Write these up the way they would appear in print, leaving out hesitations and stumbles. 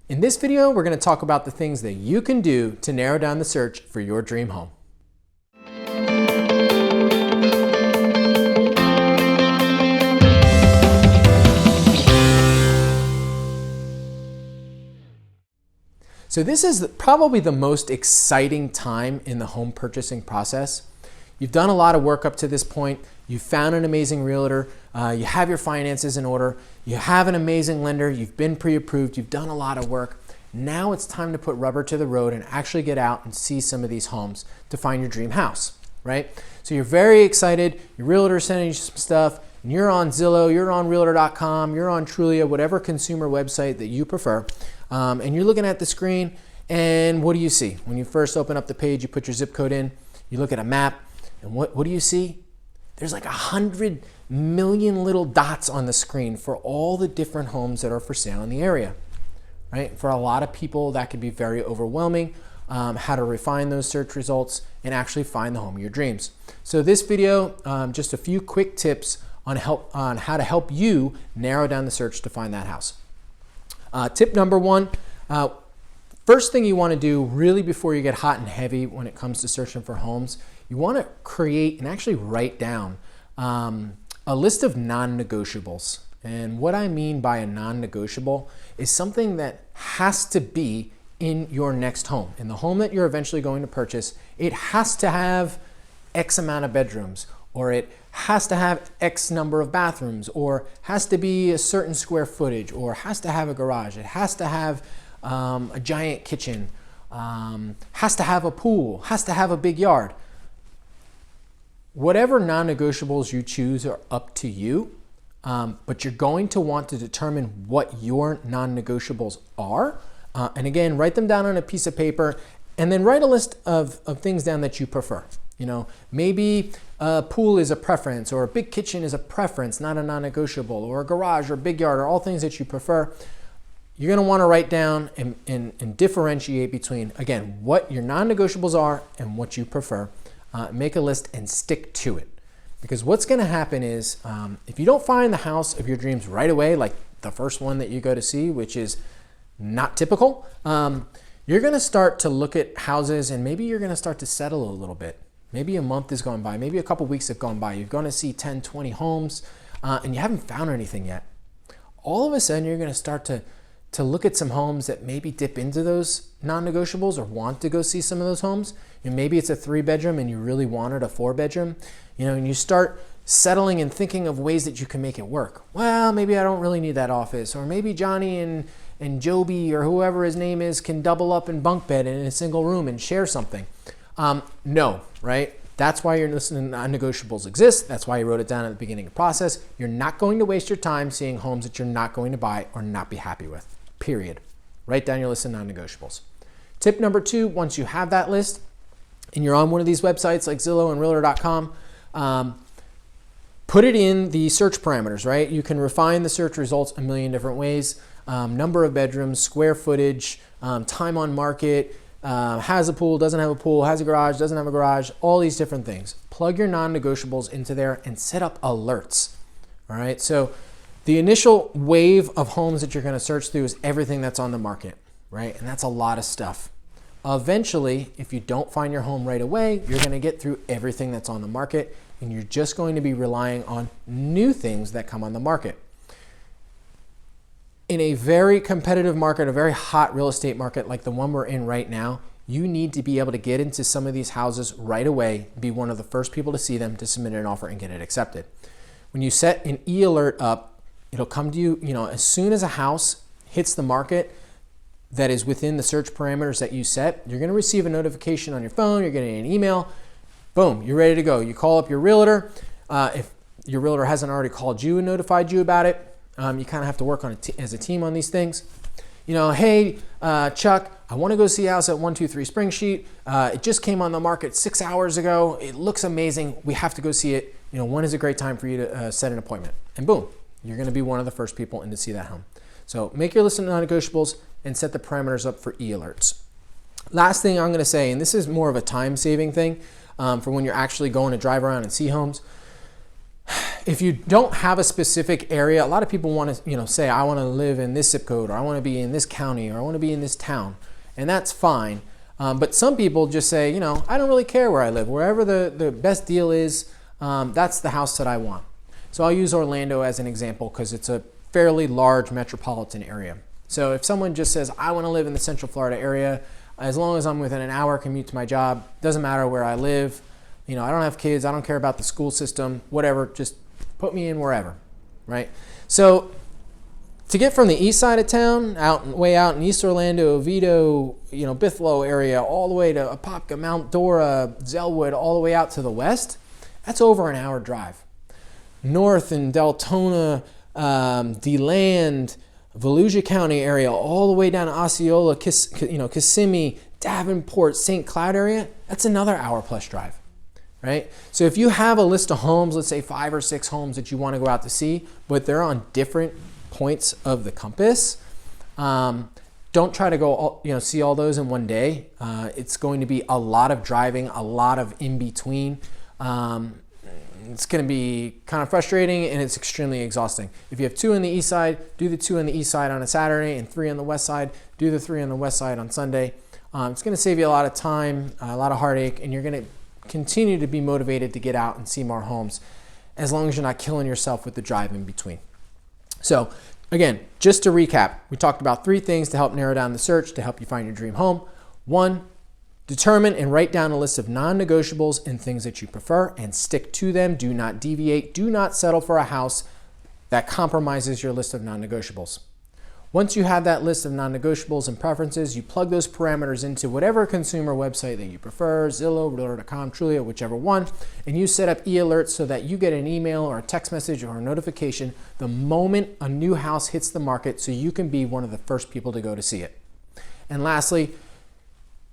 In this video, we're going to talk about the things that you can do to narrow down the search for your dream home. So this is probably the most exciting time in the home purchasing process. You've done a lot of work up to this point. You've found an amazing realtor. You have your finances in order. You have an amazing lender. You've been pre-approved. You've done a lot of work. Now it's time to put rubber to the road and actually get out and see some of these homes to find your dream house, right? So you're very excited. Your realtor's sending you some stuff. And you're on Zillow, you're on Realtor.com, you're on Trulia, whatever consumer website that you prefer. And you're looking at the screen, and what do you see? When you first open up the page, you put your zip code in, you look at a map, and what do you see? There's like 100 million little dots on the screen for all the different homes that are for sale in the area, right? For a lot of people, that can be very overwhelming, how to refine those search results and actually find the home of your dreams. So this video, just a few quick tips on how to help you narrow down the search to find that house. Tip number one, first thing you want to do really before you get hot and heavy when it comes to searching for homes, you want to create and actually write down a list of non-negotiables. And what I mean by a non-negotiable is something that has to be in your next home. In the home that you're eventually going to purchase, it has to have X amount of bedrooms, or it has to have X number of bathrooms, or has to be a certain square footage, or has to have a garage. It has to have a giant kitchen, has to have a pool, has to have a big yard. Whatever non-negotiables you choose are up to you, but you're going to want to determine what your non-negotiables are. And again, write them down on a piece of paper, and then write a list of things down that you prefer. You know, maybe a pool is a preference, or a big kitchen is a preference, not a non-negotiable, or a garage or a big yard, or all things that you prefer. You're going to want to write down and differentiate between, again, what your non-negotiables are and what you prefer. Make a list and stick to it. Because what's going to happen is if you don't find the house of your dreams right away, like the first one that you go to see, which is not typical, you're going to start to look at houses, and maybe you're going to start to settle a little bit. Maybe a month has gone by, maybe a couple weeks have gone by. You're going to see 10, 20 homes, and you haven't found anything yet. All of a sudden, you're going to start to look at some homes that maybe dip into those non-negotiables, or want to go see some of those homes. And maybe it's a 3-bedroom and you really wanted a 4-bedroom, and you start settling and thinking of ways that you can make it work. Well, maybe I don't really need that office, or maybe Johnny and Joby, or whoever his name is, can double up in bunk bed in a single room and share something. No, right? That's why you're listening to non-negotiables exist. That's why you wrote it down at the beginning of the process. You're not going to waste your time seeing homes that you're not going to buy or not be happy with, period. Write down your list of non-negotiables. Tip number 2, once you have that list and you're on one of these websites like Zillow and Realtor.com, put it in the search parameters, right? You can refine the search results a million different ways. Number of bedrooms, square footage, time on market, has a pool, doesn't have a pool, has a garage, doesn't have a garage, all these different things. Plug your non-negotiables into there and set up alerts. All right, so the initial wave of homes that you're going to search through is everything that's on the market, right? And that's a lot of stuff. Eventually, if you don't find your home right away, you're going to get through everything that's on the market, and you're just going to be relying on new things that come on the market. In a very competitive market, a very hot real estate market like the one we're in right now, you need to be able to get into some of these houses right away, be one of the first people to see them, to submit an offer and get it accepted. When you set an e-alert up, it'll come to you, as soon as a house hits the market that is within the search parameters that you set, you're going to receive a notification on your phone, you're getting an email, boom, you're ready to go. You call up your realtor. If your realtor hasn't already called you and notified you about it, you kind of have to work on it as a team on these things. Hey, Chuck, I want to go see a house at 123 Spring Street. It just came on the market 6 hours ago. It looks amazing. We have to go see it. When is a great time for you to set an appointment? And boom, you're going to be one of the first people in to see that home. So make your list of non-negotiables and set the parameters up for e-alerts. Last thing I'm going to say, and this is more of a time-saving thing for when you're actually going to drive around and see homes. if you don't have a specific area, a lot of people want to, say, I want to live in this zip code, or I want to be in this county, or I want to be in this town, and that's fine. But some people just say, I don't really care where I live. Wherever the best deal is, that's the house that I want. So I'll use Orlando as an example because it's a fairly large metropolitan area. So if someone just says, I want to live in the Central Florida area, as long as I'm within an hour commute to my job, doesn't matter where I live, I don't have kids, I don't care about the school system, whatever, just put me in wherever, right? So to get from the east side of town, way out in East Orlando, Oviedo, Bithlo area, all the way to Apopka, Mount Dora, Zellwood, all the way out to the west, that's over an hour drive. North in Deltona, DeLand, Volusia County area, all the way down to Osceola, Kissimmee, Davenport, St. Cloud area, that's another hour plus drive, right? So if you have a list of homes, let's say 5 or 6 homes that you want to go out to see, but they're on different points of the compass, don't try to go see all those in one day. It's going to be a lot of driving, a lot of in between. It's going to be kind of frustrating, and it's extremely exhausting. If you have 2 on the east side, do the 2 on the east side on a Saturday, and 3 on the west side, do the 3 on the west side on Sunday. It's going to save you a lot of time, a lot of heartache, and you're going to continue to be motivated to get out and see more homes as long as you're not killing yourself with the drive in between. So again, just to recap, we talked about 3 things to help narrow down the search to help you find your dream home. 1, determine and write down a list of non-negotiables and things that you prefer and stick to them. Do not deviate. Do not settle for a house that compromises your list of non-negotiables. Once you have that list of non-negotiables and preferences, you plug those parameters into whatever consumer website that you prefer, Zillow, Realtor.com, Trulia, whichever one, and you set up e-alerts so that you get an email or a text message or a notification the moment a new house hits the market so you can be one of the first people to go to see it. And lastly,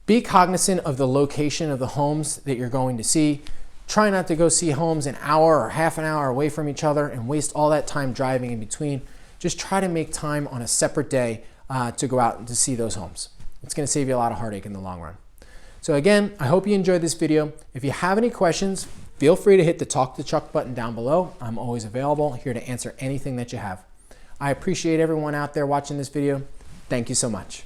be cognizant of the location of the homes that you're going to see. Try not to go see homes an hour or half an hour away from each other and waste all that time driving in between. Just try to make time on a separate day to go out and to see those homes. It's going to save you a lot of heartache in the long run. So again, I hope you enjoyed this video. If you have any questions, feel free to hit the Talk to Chuck button down below. I'm always available here to answer anything that you have. I appreciate everyone out there watching this video. Thank you so much.